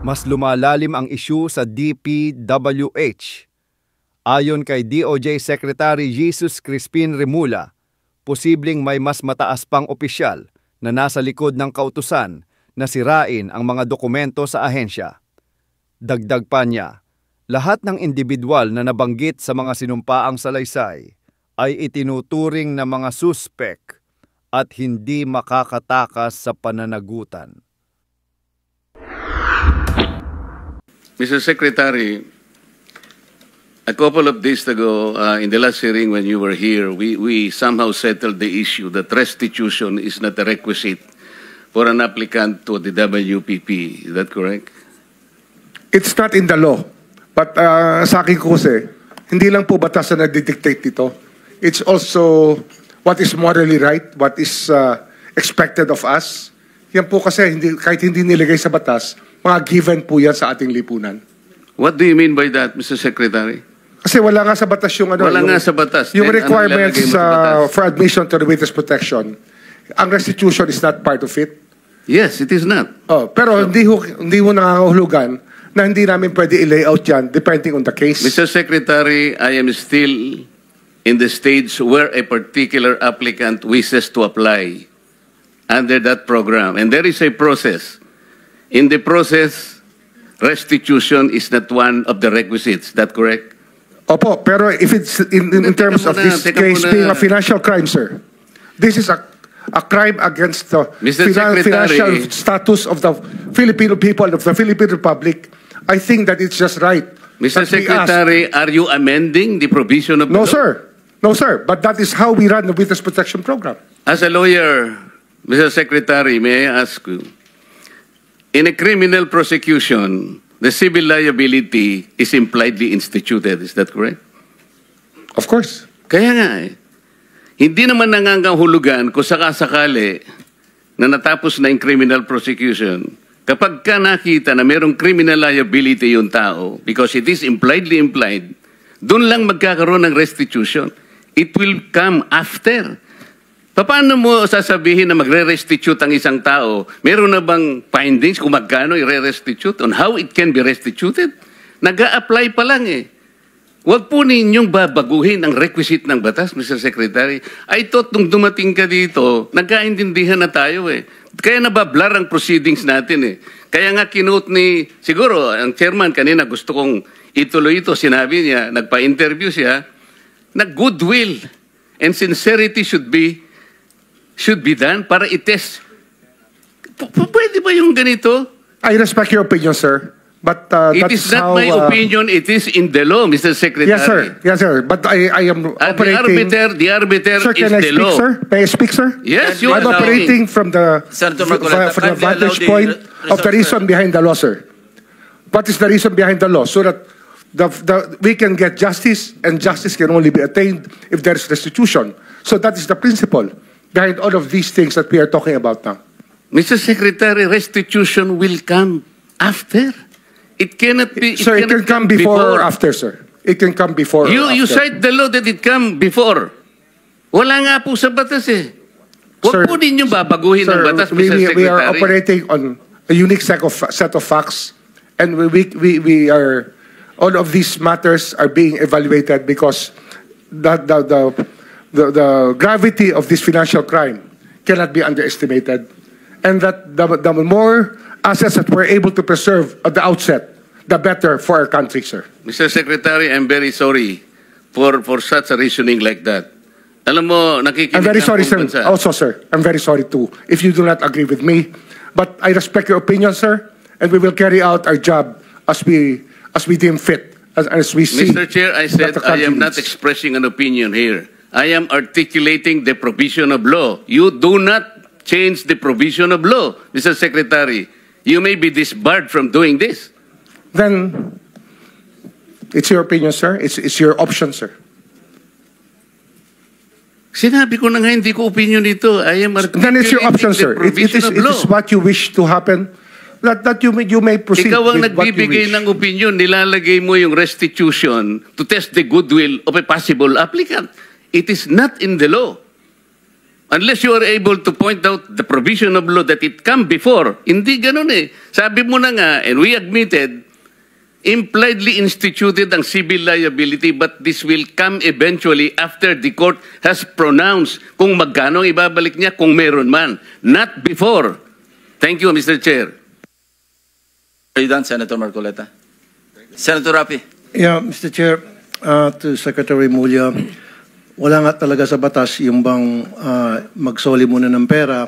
Mas lumalalim ang isyu sa DPWH. Ayon kay DOJ Secretary Jesus Crispin Remulla, posibleng may mas mataas pang opisyal na nasa likod ng kautusan na sirain ang mga dokumento sa ahensya. Dagdag pa niya, lahat ng individual na nabanggit sa mga sinumpaang salaysay ay itinuturing na mga suspek at hindi makakatakas sa pananagutan. Mr. Secretary, a couple of days ago, in the last hearing when you were here, we somehow settled the issue that restitution is not a requisite for an applicant to the WPP. Is that correct? It's not in the law. But sa akin ko kasi, hindi lang po batas na nagdidictate dito. It's also what is morally right, what is expected of us. Yan po kasi, kahit hindi nilagay sa batas, mga given po yan sa ating lipunan. What do you mean by that, Mr. Secretary? Kasi wala nga sa batas yung ano. Wala nga sa batas. Yung requirements for admission to the witness protection. Ang restitution is not part of it. Yes, it is not. Oh, pero hindi mo nangangahulugan na hindi namin pwede i-layout yan depending on the case. Mr. Secretary, I am still in the stage where a particular applicant wishes to apply under that program. And there is a process. In the process, restitution is not one of the requisites. Is that correct? Opo, pero if it's in terms of this case being a financial crime, sir, this is a crime against the financial status of the Filipino people, of the Philippine Republic. I think that it's just right. Mr. Secretary, are you amending the provision of the law? No, sir. No, sir. But that is how we run the witness protection program. As a lawyer, Mr. Secretary, may I ask you, in a criminal prosecution, the civil liability is impliedly instituted. Is that correct? Of course. Kaya nga hindi naman nangangahulugan kung sakasakali na natapos na yung criminal prosecution, kapag ka nakita na mayroong criminal liability yung tao, because it is impliedly implied, doon lang magkakaroon ng restitution. It will come after. Paano mo sasabihin na magre-restitute ang isang tao? Meron na bang findings kung magkano i-restitute on how it can be restituted? Nag-a-apply pa lang eh. Huwag po ninyong babaguhin ang requisite ng batas, Mr. Secretary. I thought nung dumating ka dito, nagkaintindihan na tayo eh. Kaya nabablar ang proceedings natin eh. Kaya nga kinote ni, siguro, ang chairman kanina gusto kong ituloy ito, sinabi niya, nagpa-interview siya, na goodwill and sincerity should be done para i-test. Pwede ba yung ganito? I respect your opinion, sir. But it is not my opinion, it is in the law, Mr. Secretary. Yes, sir. Yes, sir. But I am operating... The arbiter sir, is the law. Sir? May I speak, sir? Yes, you are. I'm operating from the vantage point of the reason behind the law, sir. What is the reason behind the law? So that we can get justice, and justice can only be attained if there is restitution. So that is the principle behind all of these things that we are talking about now. Mr. Secretary, restitution will come after. It cannot be... Sir, it can come before or after, sir. It can come before or after. You cite the law that it come before. Wala nga po sa batas eh. Huwag po ninyong babaguhin ang batas, Mr. Secretary. We are operating on a unique set of facts, and we are... All of these matters are being evaluated because the gravity of this financial crime cannot be underestimated, and that the more assets that we're able to preserve at the outset, the better for our country, sir. Mr. Secretary, I'm very sorry for such a reasoning like that. Alam mo, nakikinig I'm very sorry, sir. Bansa. Also, sir, I'm very sorry too if you do not agree with me. But I respect your opinion, sir, and we will carry out our job as we deem fit, as we see. Mr. Chair, I said I am not expressing an opinion here. I am articulating the provision of law. You do not change the provision of law, Mr. Secretary. You may be disbarred from doing this. Then, it's your opinion, sir. It's your option, sir. Sinabi ko na nga, hindi ko opinion ito. I am articulating then it's your option, sir. It is what you wish to happen. That you may proceed Ikaw ang with what you nagbibigay wish. ng opinion, nilalagay mo yung restitution to test the goodwill of a possible applicant. It is not in the law. Unless you are able to point out the provision of law that it come before. Hindi ganun eh. Sabi mo na nga, and we admitted, impliedly instituted ang civil liability, but this will come eventually after the court has pronounced kung magkano ang ibabalik niya kung meron man. Not before. Thank you, Mr. Chair. Are you done, Senator Marcoleta? Senator Rapi. Yeah, Mr. Chair, to Secretary Mulya, wala nga talaga sa batas yung bang magsoli muna ng pera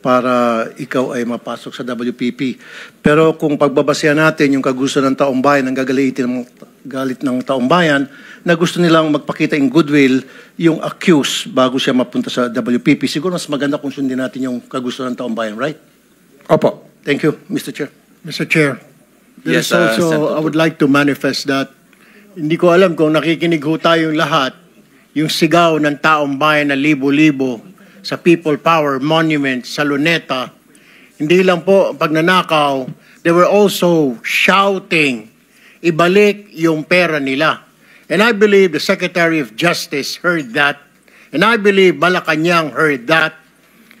para ikaw ay mapasok sa WPP. Pero kung pagbabasehan natin yung kagusto ng taong bayan, ang galit ng taong bayan, na gusto nilang magpakita in goodwill yung accused bago siya mapunta sa WPP, siguro mas maganda kung sundin natin yung kagusto ng taong bayan, right? Opo. Thank you, Mr. Chair. Mr. Chair, there Yes, is also, Senator. I would like to manifest that hindi ko alam kung nakikinig ho tayong lahat, yung sigaw ng taong bayan na libo-libo sa People Power Monument sa Luneta, hindi lang po pagnanakaw, they were also shouting, ibalik yung pera nila. And I believe the Secretary of Justice heard that, and I believe Malacanang heard that.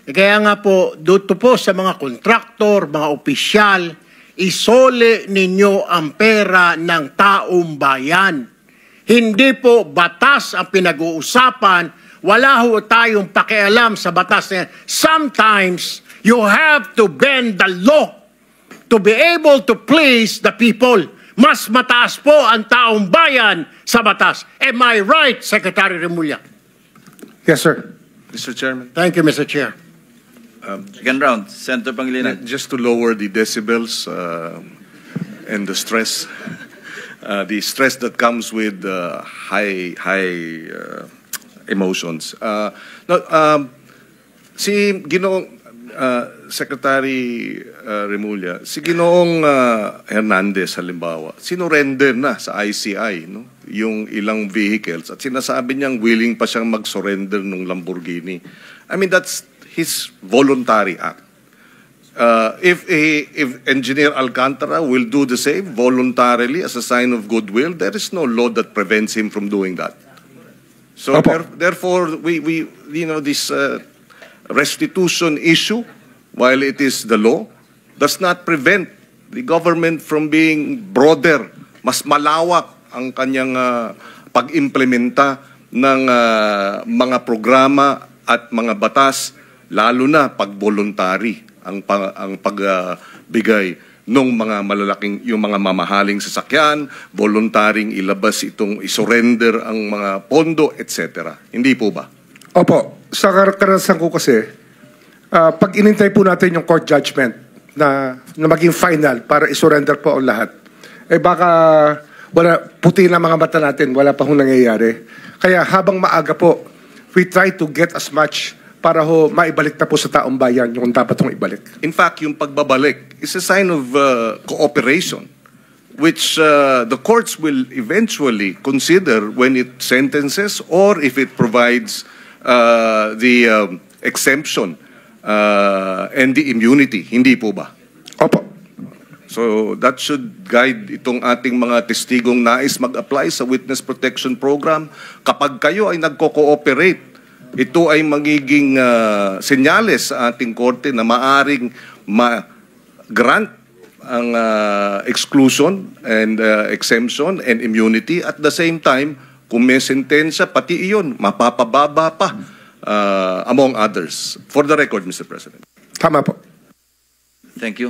Kaya nga po, dito po sa mga kontraktor, mga opisyal, isole ninyo ang pera ng taong bayan. Hindi po batas ang pinag-uusapan. Wala ho tayong pakialam sa batas na yan. Sometimes, you have to bend the law to be able to please the people. Mas mataas po ang taong bayan sa batas. Am I right, Secretary Remulla? Yes, sir. Mr. Chairman, Thank you, Mr. Chair. Second round, Senator Pangilinan. just to lower the decibels and the stress that comes with high emotions. Si Ginoong Secretary Remulla, si Ginoong Hernandez halimbawa, sinurrender na sa ICI no? Yung ilang vehicles at sinasabi niyang willing pa siyang mag-surrender ng Lamborghini. I mean, that's his voluntary act. If Engineer Alcantara will do the same voluntarily as a sign of goodwill, there is no law that prevents him from doing that. So therefore, we this restitution issue, while it is the law, does not prevent the government from being broader, mas malawak ang kanyang pag-implementa ng mga programa at mga batas, lalo na pag voluntary ang pagbigay ng mga malalaking, yung mga mamahaling sasakyan, voluntaring ilabas itong isurrender ang mga pondo, etc. Hindi po ba? Opo. Sa karanasan ko kasi, pag inintay po natin yung court judgment na maging final para isurrender po ang lahat, eh baka puti na mga mata natin, wala pa hong nangyayari. Kaya habang maaga po, we try to get as much para maibalik na po sa taong bayan yung dapat hong ibalik. In fact, yung pagbabalik is a sign of cooperation, which the courts will eventually consider when it sentences or if it provides the exemption and the immunity. Hindi po ba? Opo. So that should guide itong ating mga testigong nais mag-apply sa Witness Protection Program. Kapag kayo ay nagko-cooperate, ito ay magiging senyales sa ating korte na maaring ma-grant ang exclusion and exemption and immunity. At the same time, kung may sentensya, pati iyon, mapapababa pa among others. For the record, Mr. President. Tama po. Thank you.